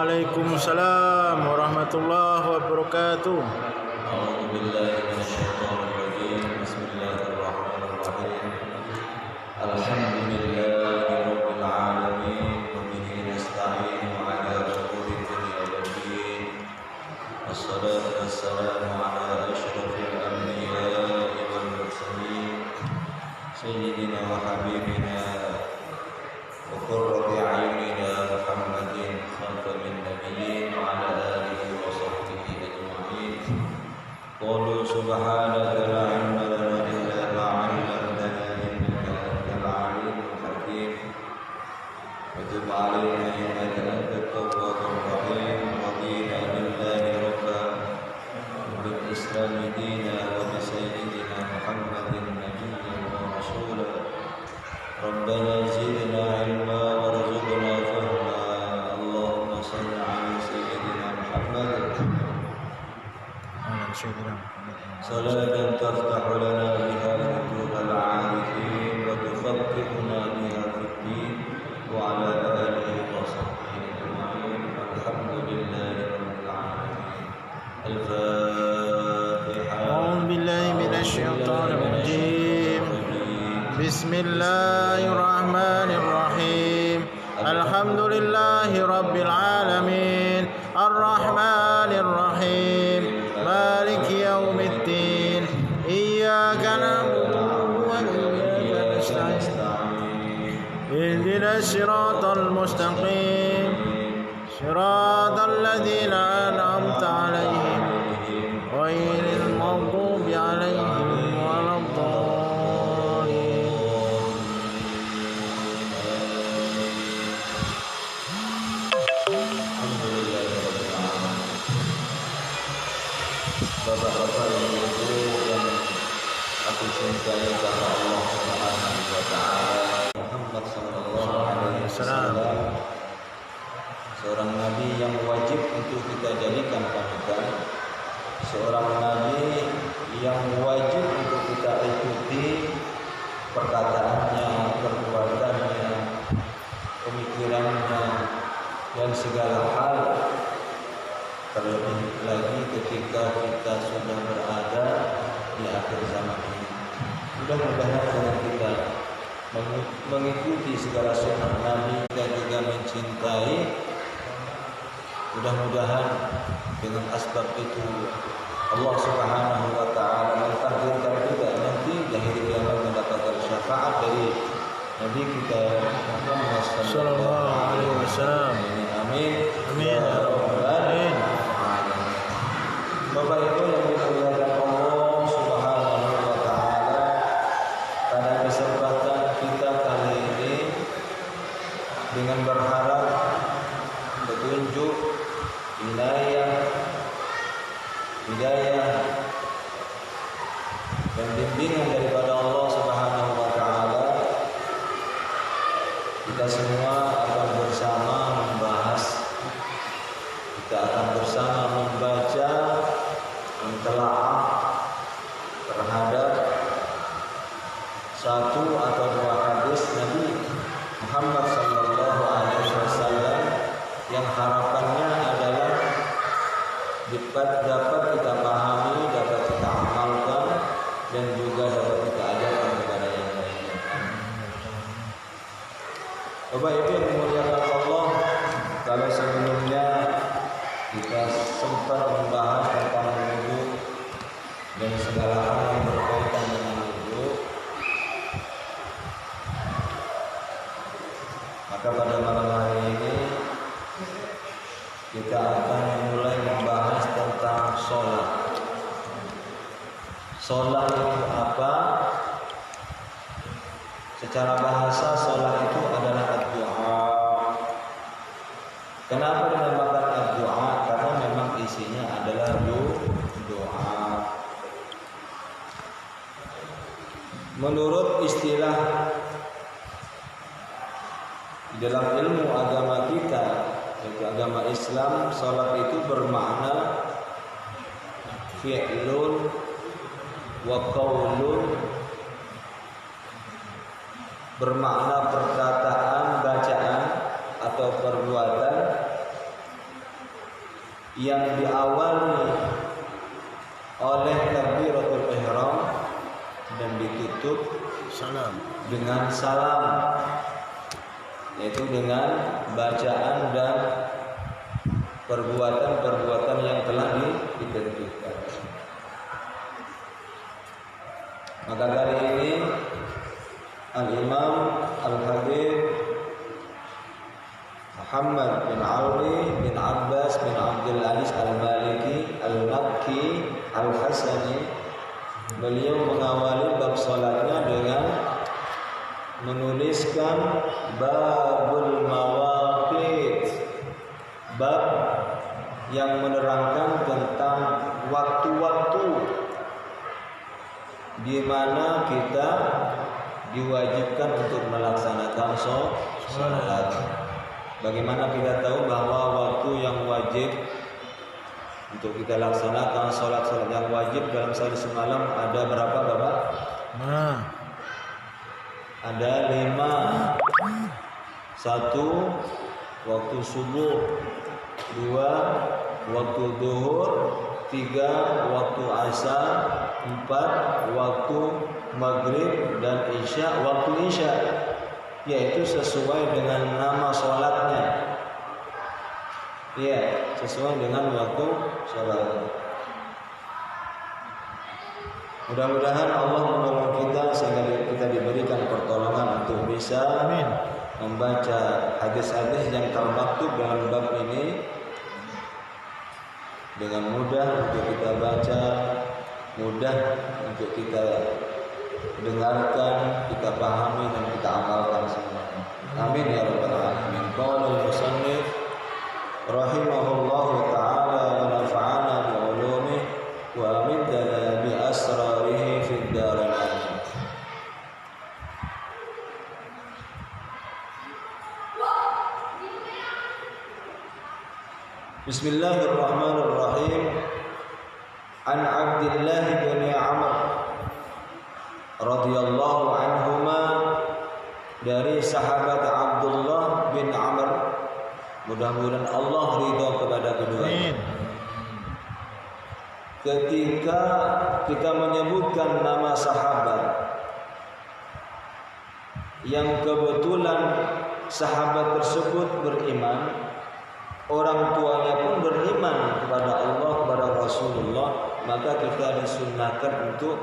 Waalaikumsalam warahmatullahi wabarakatuh. أعوذ بالله من الشيطان الرجيم بسم الله الرحمن الرحيم الحمد لله رب العالمين وبه نستعين على أمور الدنيا والدين والصلاة والسلام على أشرف الأنبياء والمرسلين سيدنا وحبيبنا وقرة أعيننا محمد خاتم النبيين وعلى آله وصحبه أجمعين قالوا سبحانك لا علم لنا إلا ما علمتنا إنك أنت العليم الحكيم وتب علينا إنك أنت التواب الرحيم رضينا بالله ربا وبالإسلام دينا وبسيدنا محمد نبيا ورسولا ربنا زدنا علما وارزقنا فهما اللهم صل على سيدنا محمد صلاة تفتح لنا بها فتوح العارفين وتفقهنا بها في الدين وعلى آله وصحبه أجمعين الحمد لله رب العالمين الفاتحة أعوذ بالله من الشيطان الرجيم بسم الله الرحمن الرحيم الحمد لله رب العالمين الرحمن الرحيم مالك يوم الدين إياك نعبد وإياك نستعين اهدنا الصراط المستقيم صراط الذين أنعمت عليهم غير المغضوب عليهم ولا الضالين. Bapak-bapak dan ibu yang aku cintai karena Allah Subhanahu wa taala, Muhammad sallallahu alaihi wasallam seorang nabi yang wajib untuk kita jadikan panutan, seorang nabi yang wajib untuk kita ikuti perkataannya, perbuatannya, pemikirannya dan segala hal. Terlebih lagi ketika kita sudah berada di akhir zaman ini. Mudah-mudahan dengan kita mengikuti segala sunnah Nabi dan juga mencintai, mudah-mudahan dengan asbab itu Allah Subhanahu wa taala mentakdirkan kita nanti di akhir kiamat mendapatkan syafaat dari Nabi kita Muhammad sallallahu alaihi wasallam. Amin. Amin. Ya rabbal alamin. Bapak Ibu yang dimuliakan Allah Subhanahu wa taala, pada kesempatan kita kali ini dengan berharap petunjuk, hidayah dan bimbingan daripada Allah Subhanahu wa taala, kita semua akan bersama membahas, kita akan bersama membaca, mentelaah terhadap satu atau dua hadis Nabi Muhammad sallallahu alaihi wasallam yang harapannya adalah dapat kita pahami, dapat kita amalkan dan juga dapat kita ajarkan kepada yang lainnya. Bapak Ibu yang dimuliakan Allah, kalau sebelumnya kita sempat membahas tentang wudu dan segala hal yang berkaitan dengan wudu, maka pada malam hari ini kita akan mulai membahas tentang sholat. Sholat itu apa? Secara bahasa sholat itu adalah ad-du'a. Kenapa dinamakan ad-du'a? Karena memang isinya adalah doa. Menurut istilah di dalam ilmu agama kita, yaitu agama Islam, salat itu bermakna fi'lun wa qaulun, bermakna perkataan, bacaan atau perbuatan yang diawali oleh takbiratul ihram dan ditutup salam dengan salam, yaitu dengan bacaan dan perbuatan-perbuatan yang telah ditentukan. Maka kali ini Al-Imam Al-Habib Muhammad bin Ali bin Abbas bin Abdul Aziz Al-Maliki Al-Makki Al-Hasani, beliau mengawali bab salatnya dengan menuliskan babul mawaqit, bab yang menerangkan tentang waktu-waktu di mana kita diwajibkan untuk melaksanakan sholat. Bagaimana kita tahu bahwa waktu yang wajib untuk kita laksanakan sholat yang wajib dalam sehari semalam ada berapa Bapak? Ada 5. 1 waktu subuh, 2 waktu zuhur, 3 waktu asar, 4 waktu maghrib dan isya, waktu isya, yaitu sesuai dengan nama sholatnya. Ya, sesuai dengan waktu sholatnya. Mudah-mudahan Allah menolong kita sehingga kita diberikan pertolongan untuk bisa membaca hadis-hadis yang termaktub dalam bab ini dengan mudah untuk kita baca, mudah untuk kita dengarkan, kita pahami dan kita amalkan semuanya. Amin ya rabbal alamin. Qala al-musannif rahimahullahu taala wa nafa'ana bi ulumihi wa amidana bi asrarihi fid darain amin. Bismillahirrahmanirrahim. An Abdullah bin Amr radhiyallahu anhuma, dari sahabat Abdullah bin Amr, mudah-mudahan Allah ridha kepada keduanya. Ketika kita menyebutkan nama sahabat yang kebetulan sahabat tersebut beriman, orang tuanya pun beriman kepada Allah, kepada Rasulullah, maka kita disunnahkan untuk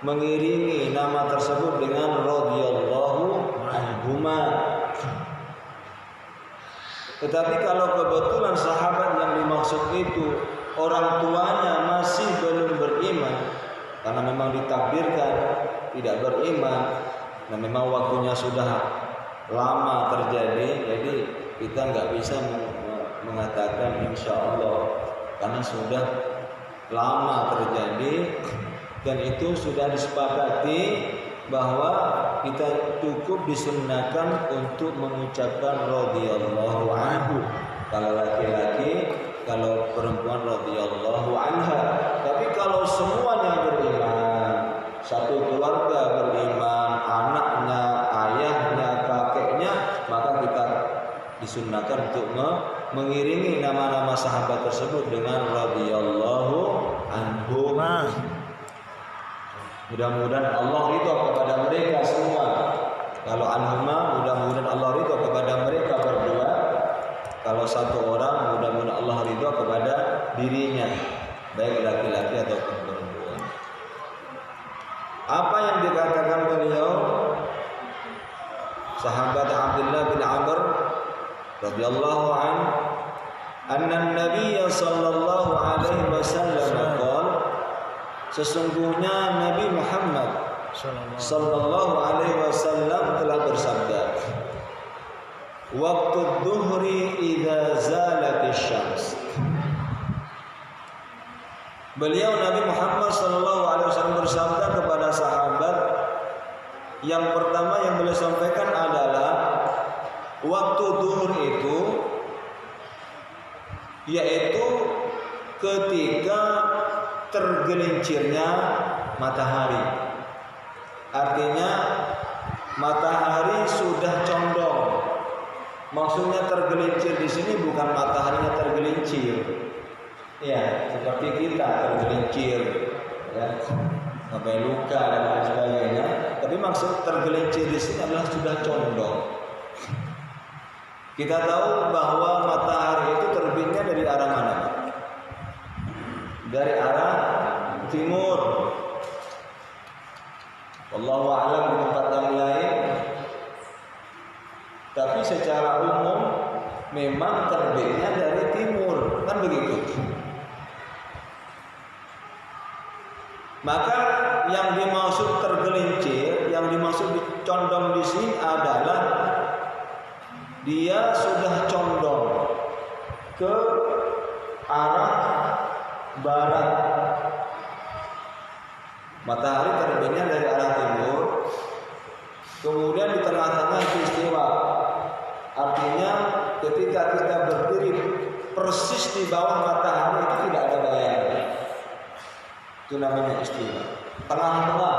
mengiringi nama tersebut dengan radhiyallahu anhuma. Tetapi kalau kebetulan sahabat yang dimaksud itu orang tuanya masih belum beriman, karena memang ditakdirkan tidak beriman dan memang waktunya sudah lama terjadi, jadi kita nggak bisa mengatakan insya Allah karena sudah lama terjadi. Dan itu sudah disepakati bahwa kita cukup disunnahkan untuk mengucapkan radhiyallahu anhu kalau laki-laki, kalau perempuan radhiyallahu anha. Tapi kalau semuanya beriman, satu keluarga beriman, anaknya, ayahnya, kakeknya, maka kita disunnahkan untuk mengiringi nama-nama sahabat tersebut dengan radhiyallahu anhu. Mudah-mudahan Allah ridha kepada mereka semua. Kalau anhuma, mudah-mudahan Allah ridha kepada mereka berdua. Kalau satu orang, mudah-mudahan Allah ridha kepada dirinya, baik laki-laki ataupun perempuan. Apa yang dikatakan beliau, sahabat Abdullah bin Amr radhiyallahu anhu, anna an-nabiy sallallahu alaihi wasallam qala, sesungguhnya Nabi Muhammad sallallahu alaihi wasallam telah bersabda, waktu dhuhri idza zalatis syams. Beliau Nabi Muhammad sallallahu alaihi wasallam bersabda kepada sahabat, yang pertama yang beliau sampaikan adalah waktu zuhur itu yaitu ketika tergelincirnya matahari. Artinya matahari sudah condong. Maksudnya tergelincir di sini bukan mataharinya tergelincir, Ya, seperti kita tergelincir, ya, sampai luka dan lain sebagainya. Tapi maksud tergelincir di sini adalah sudah condong. Kita tahu bahwa matahari itu terbitnya dari arah mana? Dari arah timur. Wallahu a'lam di tempat yang lain. Tapi secara umum memang terbitnya dari timur, kan begitu. Maka yang dimaksud tergelincir, yang dimaksud condong di sini adalah dia sudah condong ke arah barat. Matahari terbitnya dari arah timur, kemudian di tengah-tengah itu istiwa. Artinya ketika kita berdiri persis di bawah matahari itu tidak ada bayangan. Itu namanya istiwa. Tengah-tengah,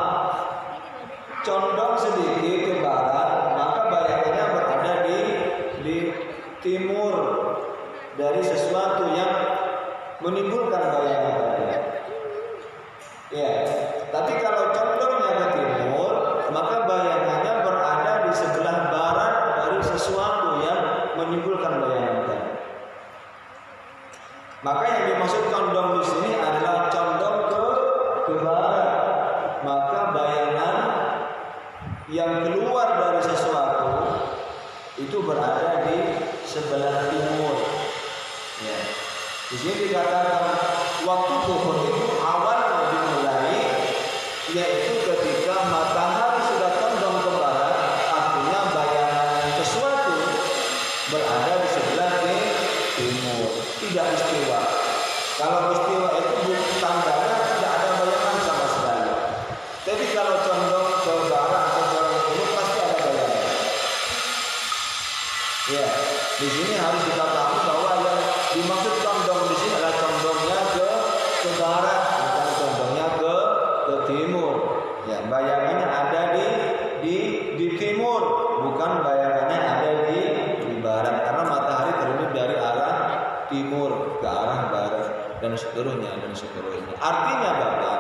condong sedikit ke barat, maka bayangannya berada di timur dari sesuatu yang menimbulkan bayangan tadi. Ya, tapi kalau condongnya ke timur, maka bayangannya berada di sebelah barat dari sesuatu yang menimbulkan bayangan tadi. Maka yang dimaksud condong di sini adalah condong ke barat. Maka bayangan yang keluar dari sesuatu itu berada di sebelah timur. Ya. Di sini dikatakan waktu zuhur itu awal dimulai, yaitu ketika matahari sudah condong ke barat, artinya bayangan sesuatu berada di sebelah timur, tidak istiwa. Kalau istiwa itu tandanya tidak ada bayangan sama sekali. Tapi kalau condong ke barat atau condong ke timur pasti ada bayangan. Ya, di sini harus kita pahami bahwa yang dimaksud condong di sini adalah condongnya ke barat, bukan condongnya ke timur. Ya, bayangannya ada di timur, bukan bayangannya ada di barat. Karena matahari terbit dari arah timur ke arah barat dan seterusnya. Artinya Bapak,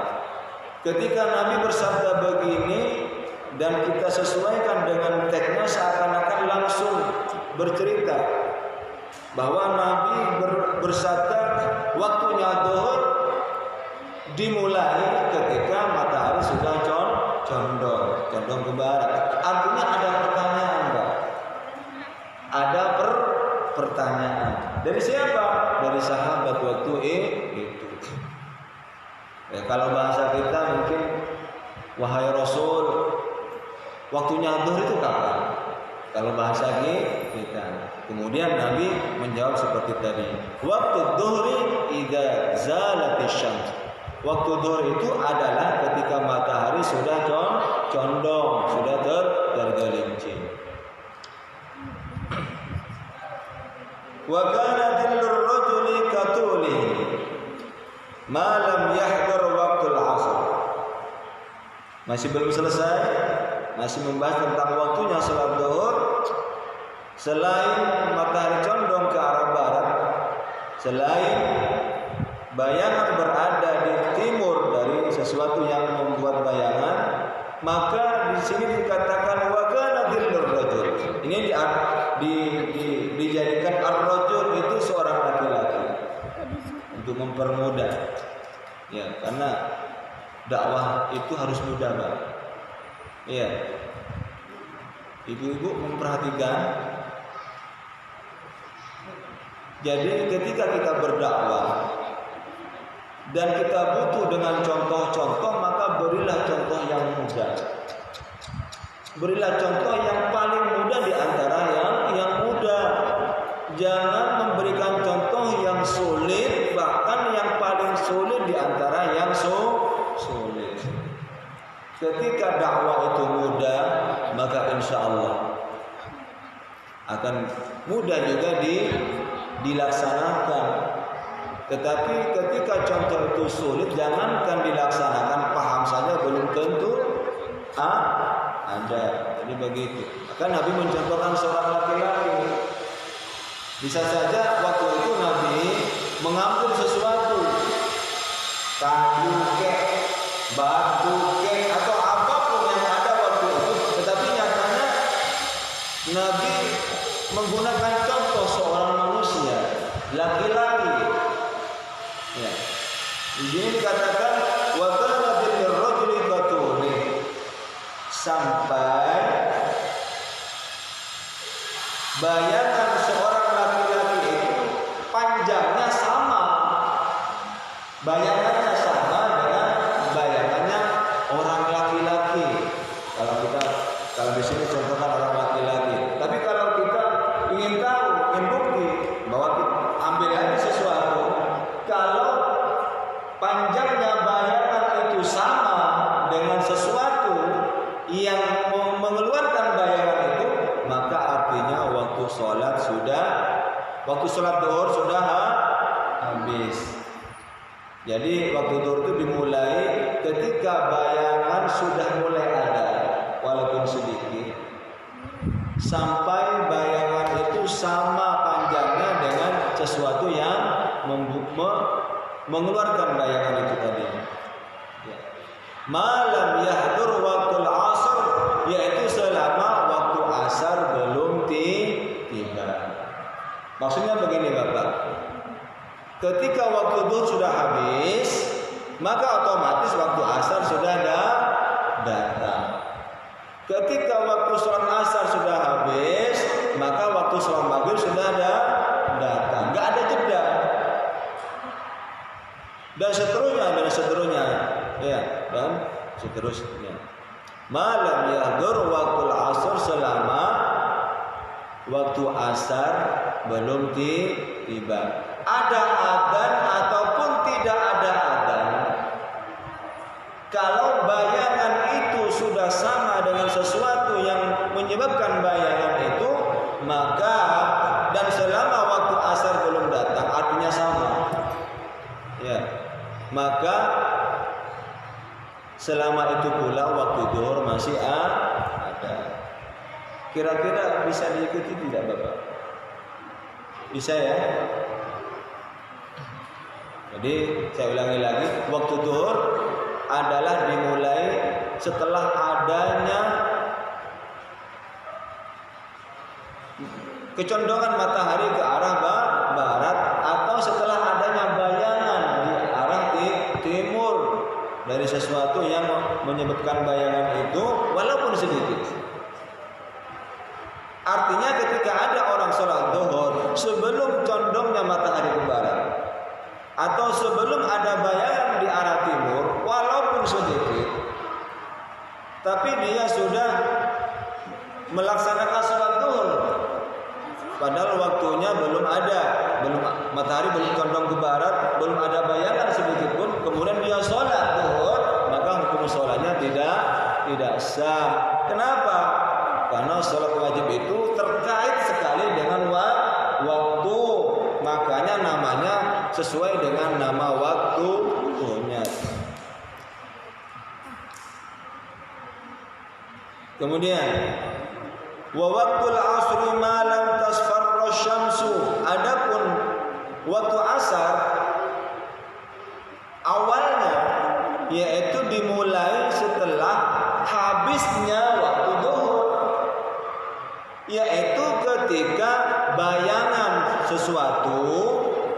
ketika Nabi bersabda begini dan kita sesuaikan dengan teksnya, seakan-akan langsung bercerita bahwa Nabi bersabda waktunya zuhur dimulai ketika matahari sudah condong ke barat. Artinya ada pertanyaan, Pak. Ada pertanyaan. Dari siapa? Dari sahabat waktu itu. Ya, kalau bahasa kita mungkin, wahai Rasul, waktunya zuhur itu kapan? Kalau bahasa kita. Kemudian Nabi menjawab seperti tadi. Waktu zuhri idza zalatis syams. Waktu zuhur itu adalah ketika matahari sudah condong, sudah tergelincir. Wa kana dhillur rajuli katuli ma lam yahdhur waqtul 'ashr. Masih belum selesai, masih membahas tentang waktunya salat zuhur. Selain matahari condong ke arah barat, selain bayangan berada di timur dari sesuatu yang membuat bayangan, maka di sini dikatakan wa kana dhillur rajul. Ini dijadikan ar-rajul itu seorang laki-laki untuk mempermudah. Ya, karena dakwah itu harus mudah, Pak. Iya. Ibu-ibu memperhatikan. Jadi ketika kita berdakwah dan kita butuh dengan contoh-contoh, maka berilah contoh yang mudah. Berilah contoh yang paling mudah di antara yang mudah. Jangan memberikan contoh yang sulit, bahkan yang paling sulit di antara yang sulit. Ketika dakwah itu mudah, maka insya Allah akan mudah juga dilaksanakan. Tetapi ketika contoh itu sulit, jangankan dilaksanakan, paham saja belum tentu ada. Jadi begitu. Maka Nabi mencontohkan seorang laki-laki. Bisa saja waktu itu Nabi mengambil sesuatu kayu kek, batu kek, atau apapun yang ada waktu itu. Tetapi nyatanya Nabi menggunakan contoh seorang manusia, laki-laki. Ya. Di sini dikatakan wa kana bil rajuli qatuni, sampai bayangan seorang laki-laki itu panjangnya sama. Bayangannya sama dengan bayangannya orang laki-laki. Kalau di sini contohkan orang laki-laki. Tapi kalau kita ingin tahu, ingin bukti bahwa kita ambil lagi sesuatu, kalau panjangnya bayangan itu sama dengan sesuatu yang mengeluarkan bayangan itu, maka artinya waktu sholat duhur sudah habis. Jadi waktu duhur itu dimulai ketika bayangan sudah mulai ada, walaupun sedikit, sampai bayangan itu sama panjangnya dengan sesuatu yang mengeluarkan bayangan itu tadi. Ya. Malam yahdur waktul asar, yaitu selama waktu asar belum tiba. Maksudnya begini Bapak, ketika waktu duhur sudah habis, maka otomatis waktu asar sudah datang. Ketika waktu sholat asar sudah habis, maka waktu sholat maghrib sudah datang. Gak ada jeda. Dan seterusnya, ya, dan seterusnya. Malam yahdur waktul asar, selama waktu asar belum tiba. Ada adzan ataupun tidak ada adzan, kalau bayangan itu sudah sama dengan sesuatu yang menyebabkan bayangan itu, maka dan selama waktu asar belum datang, artinya sama. Ya, maka selama itu pula waktu zuhur masih ada. Kira-kira bisa diikuti tidak Bapak? Bisa ya? Jadi saya ulangi lagi, waktu zuhur adalah dimulai setelah adanya kecondongan matahari ke arah barat, atau setelah adanya bayangan di arah timur dari sesuatu yang menyebabkan bayangan itu walaupun sedikit. Artinya ketika ada orang sholat zuhur sebelum condongnya matahari ke barat, atau sebelum ada bayangan di arah timur walaupun sedikit, tapi dia sudah melaksanakan sholat zuhur, padahal waktunya belum ada, matahari belum condong ke barat, belum ada bayangan sedikit pun, kemudian dia sholat zuhur, maka hukum sholatnya tidak sah. Kenapa? Karena sholat wajib itu terkait sekali dengan waktu, makanya namanya sesuai dengan nama waktunya. Kemudian wa waqtul asri ma lam tasfarra syamsu, adapun waktu asar awalnya yaitu dimulai setelah habisnya waktu zuhur, yaitu ketika bayangan sesuatu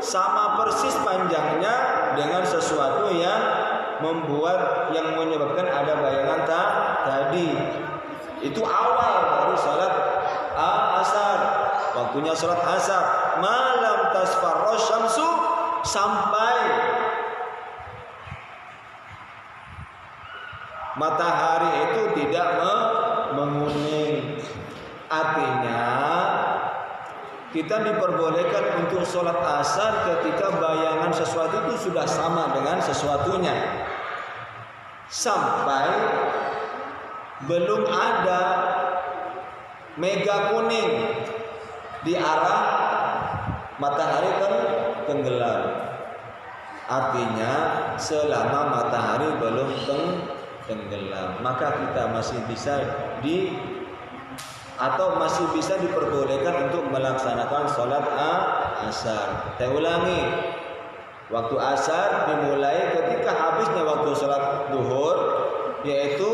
sama persis panjangnya dengan sesuatu yang menyebabkan ada bayangan tadi. Itu awal dari sholat asar, waktunya sholat asar. Malam tasfarra syamsu, sampai matahari itu tidak menguning. Artinya kita diperbolehkan untuk sholat asar ketika bayangan sesuatu itu sudah sama dengan sesuatunya, sampai belum ada mega kuning di arah matahari tenggelam. Artinya selama matahari belum tenggelam, maka kita masih bisa diperbolehkan untuk melaksanakan sholat asar. Saya ulangi, Waktu asar dimulai ketika habisnya waktu sholat duhur, yaitu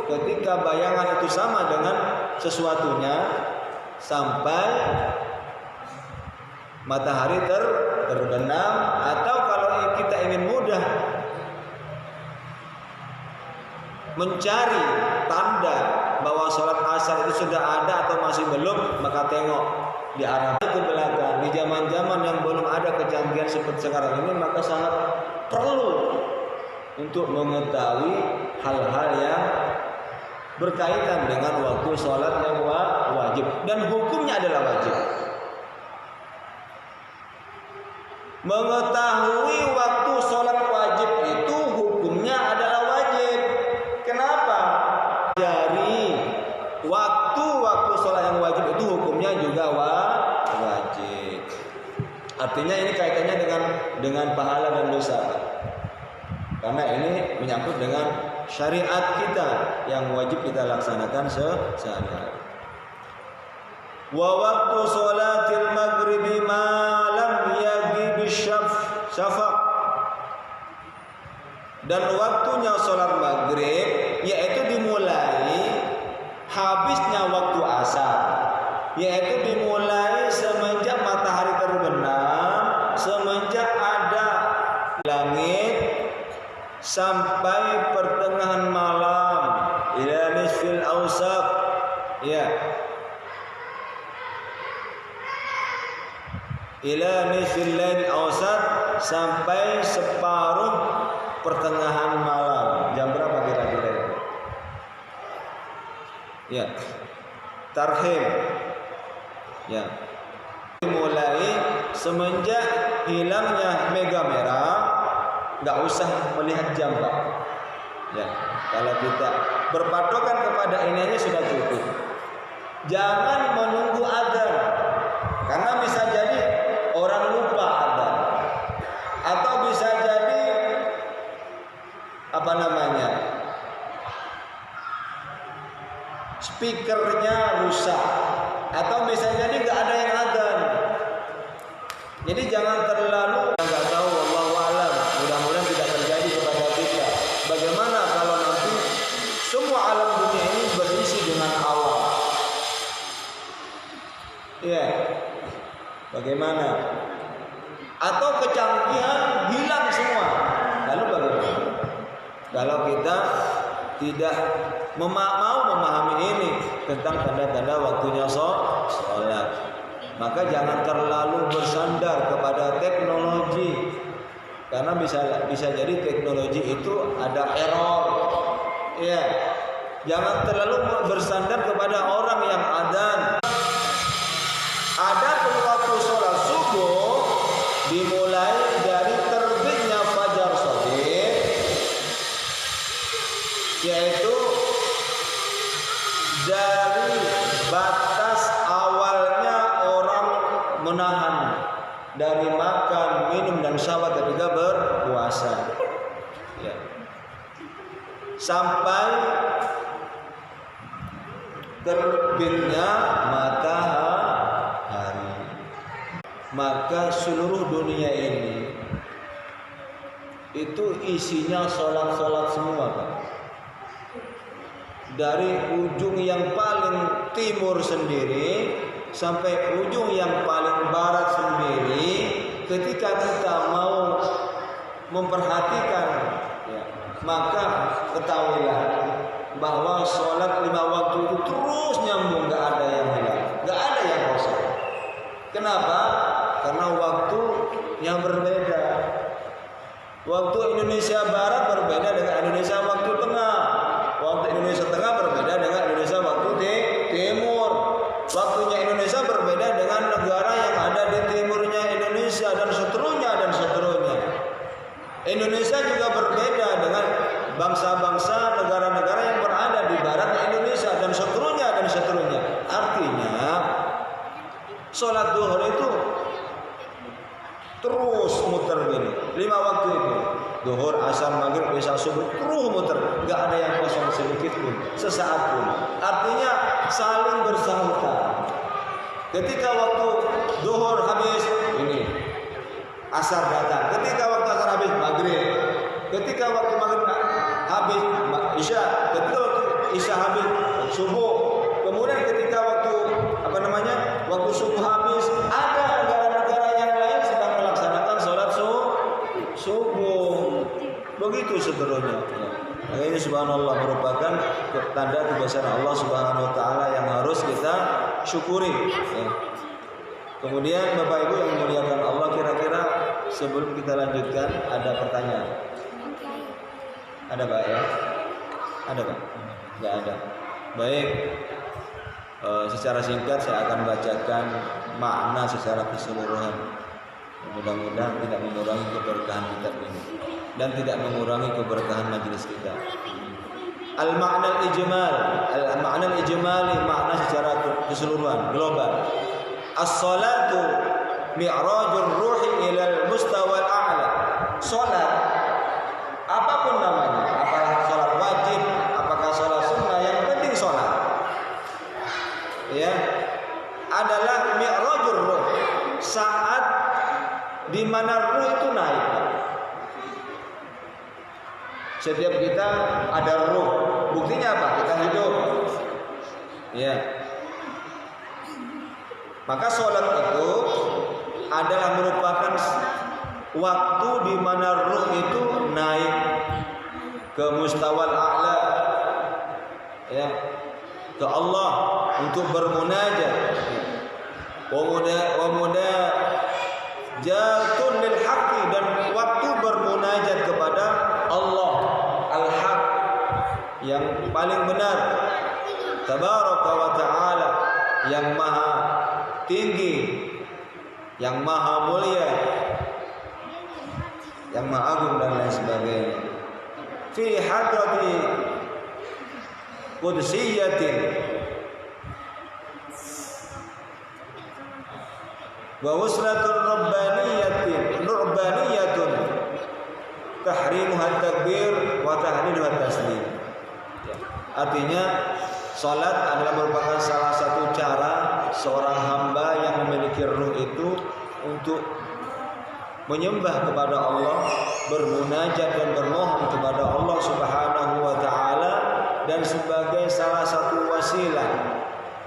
ketika bayangan itu sama dengan sesuatunya sampai matahari terbenam, atau kalau kita ingin mudah mencari tanda bahwa sholat asar itu sudah ada atau masih belum, maka tengok di arah ke belakang. Di zaman-zaman yang belum ada kecanggihan seperti sekarang ini, maka sangat perlu untuk mengetahui hal-hal yang berkaitan dengan waktu sholat yang wajib dan hukumnya adalah wajib. Mengetahui waktu sholat wajib itu hukumnya adalah wajib. Kenapa? Dari waktu sholat yang wajib itu hukumnya juga wajib. Artinya ini kaitannya dengan pahala dan dosa. Karena ini menyangkut dengan syariat kita yang wajib kita laksanakan sehari-hari. Wa waktu sholatil maghribi ma lam yaghib syafaq. Dan waktunya sholat maghrib yaitu dimulai habisnya waktu asar, yaitu dimulai semenjak matahari terbenam, semenjak ada langit sampai pertengahan malam, ila nisfil awsat, ya, ila nisfil lail awsat, sampai separuh pertengahan malam. Jam berapa kira-kira itu? Ya, tarhim, ya, dimulai semenjak hilangnya mega merah. Nggak usah melihat jam, Pak. Ya, kalau kita berpatokan kepada ini aja sudah cukup. Jangan menunggu adzan, karena bisa jadi orang lupa adzan, atau bisa jadi speakernya rusak, atau bisa jadi nggak ada yang adzan. Jadi jangan terlalu nggak tahu, wallahu a'lam. Mudah-mudahan tidak terjadi kepada kita. Bagaimana kalau nanti semua alam dunia ini berisi dengan awan? Iya. Bagaimana? Atau kecanggihan hilang semua. Lalu bagaimana? Kalau kita tidak mau memahami ini tentang tanda-tanda waktunya sholat, maka jangan terlalu bersandar kepada teknologi, karena bisa jadi teknologi itu ada error. Ya, jangan terlalu bersandar kepada orang yang adzan. Ada waktu sholat subuh dimulai dari terbitnya fajar shadiq, yaitu dari batas awalnya orang menahan dari makan, minum dan syahwat ketika berpuasa, ya, sampai terbitnya matahari. Maka seluruh dunia ini itu isinya sholat-sholat semua, Pak. Dari ujung yang paling timur sendiri sampai ujung yang paling barat sendiri, ketika kita mau memperhatikan, ya, maka ketahuilah bahwa sholat 5 waktu itu terus nyambung, gak ada yang hilang, gak ada yang kosong. Kenapa? Karena waktunya berbeda. Waktu Indonesia Barat berbeda dengan Indonesia waktu tengah. Waktu Indonesia Tengah berbeda dengan Indonesia waktu timur. Waktunya Indonesia berbeda dengan negara yang ada di timurnya Indonesia, dan seterusnya dan seterusnya. Indonesia juga berbeda dengan bangsa-bangsa, negara-negara yang berada di baratnya Indonesia, dan seterusnya dan seterusnya. Artinya sholat duhur itu terus muter gini, 5 waktu itu, duhur, asar, maghrib, isya, subuh, terus muter, nggak ada yang kosong sedikit pun, sesaat pun. Artinya saling bersangkutan. Ketika waktu duhur habis, ini asar datang. Ketika waktu ketika waktu maghrib habis isya, ketika waktu isya habis subuh, kemudian ketika waktu waktu subuh habis, ada negara-negara yang lain sedang melaksanakan sholat subuh. Begitu seterusnya. Nah, ini subhanallah merupakan tanda kebesaran Allah Subhanahu wa taala yang harus kita syukuri. Ya. Kemudian Bapak Ibu yang dimuliakan Allah, kira-kira sebelum kita lanjutkan ada pertanyaan? Ada Pak ya? Ada Pak? Enggak ada. Baik. Secara singkat saya akan bacakan makna secara keseluruhan. Mudah-mudahan tidak mengurangi keberkahan kitab ini dan tidak mengurangi keberkahan majelis kita. Al-ma'na al-ijmali, makna secara keseluruhan, global. As-salatu mi'rajur ruhi ilal mustawal a'la. Salat apapun namanya, apakah salat wajib, apakah salat sunnah, yang penting salat ya adalah mi'rajur ruh, saat di mana ruh itu naik. Setiap kita ada ruh. Buktinya apa? Kita hidup. Ya. Maka sholat itu adalah merupakan waktu di mana ruh itu naik ke mustawal a'la, ya, ke Allah untuk bermunajat. Wa munajatun lil haqqi, dan waktu bermunajat kepada Allah al-haq, yang paling benar, tabaraka wa ta'ala, yang maha tinggi, yang maha mulia, yang maha agung dan lain sebagainya. Fi hadrati qudsiyatin wa wuslatun rabbaniyatun tahrimuha takbir wa tahliluha taslim. Artinya salat adalah merupakan salah satu cara seorang hamba yang memiliki ruh itu untuk menyembah kepada Allah, bermunajat dan bermohon kepada Allah Subhanahu wa taala, dan sebagai salah satu wasilah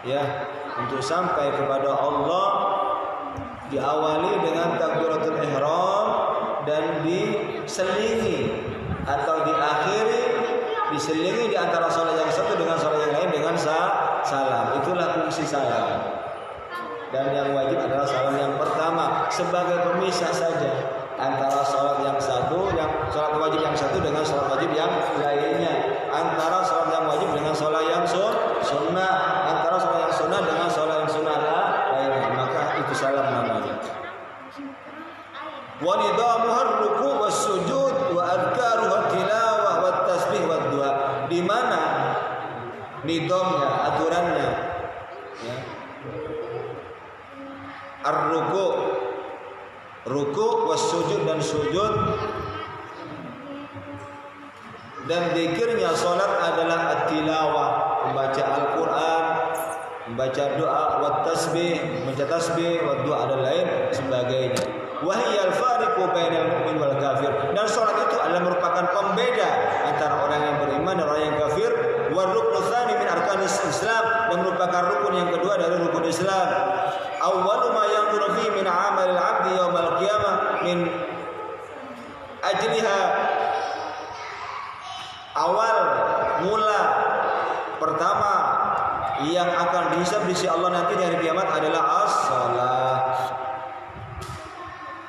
ya untuk sampai kepada Allah, diawali dengan takbiratul ihram dan diselingi atau diselingi di antara salat yang satu dengan salat yang lain dengan salam. Itulah fungsi salam. Dan yang wajib adalah salam yang pertama sebagai pemisah saja antara salat yang satu, salat wajib yang satu dengan salat wajib yang lainnya, antara salat yang wajib dengan salat yang sunnah, antara salat yang sunnah dengan salat yang sunnah lainnya. Maka itu salam namanya. Wa nidamuha ar-ruku' was-sujud wa adhkaruha tilawah wat tasbih wad du'a. Di mana nidamnya, aturannya ya. Ruku' was-sujud dan sujud, dan zikirnya salat adalah at-tilawah, membaca Al-Qur'an, membaca doa, wat tasbih, membaca tasbih, wat doa dan lain sebagainya. Wahiyal fariqu bainal mu'min wal kafir, dan salat itu adalah merupakan pembeda antara orang yang beriman dan orang yang kafir. Wa ruknu tsani min arkanis Islam, dan merupakan rukun yang kedua dari rukun Islam. Awwalu ma yanzuru fi min amalil 'abdi yaumal qiyamah min ajliha, awal mula pertama yang akan dihisab di sisi Allah nanti di hari kiamat adalah as-shalah,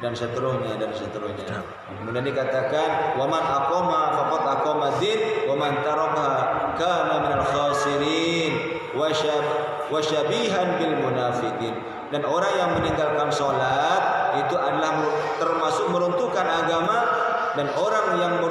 dan seterusnya. Kemudian dikatakan wa man aqama faqad aqama din wa man taraka kana minal khasirin wa syabihan bil munafiqin. Dan orang yang meninggalkan salat itu adalah termasuk meruntuhkan agama, dan orang yang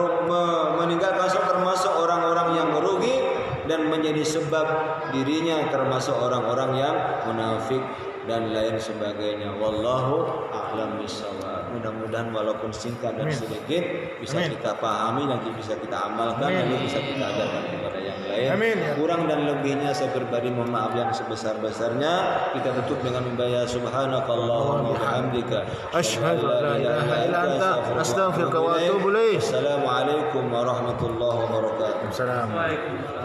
meninggalkan salat termasuk orang-orang yang merugi dan menjadi sebab dirinya termasuk orang-orang yang munafik dan lain sebagainya. Wallahu a'lam bishawab. mudah-mudahan walaupun singkat dan Amin. sedikit bisa Amin. kita pahami dan bisa kita amalkan, Amin. lalu bisa kita ajarkan kepada yang lain. Amin. Kurang dan lebihnya saya pribadi mohon maaf yang sebesar-besarnya. Kita tutup dengan membaca subhanakallahumma wa bihamdika Asyhadu an la ilaha illa anta astaghfiruka wa atubu ilaik. Assalamualaikum warahmatullahi wabarakatuh. Assalamualaikum.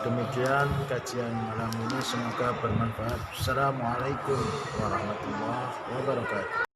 Demikian kajian malam ini, semoga bermanfaat. Assalamualaikum warahmatullahi wabarakatuh.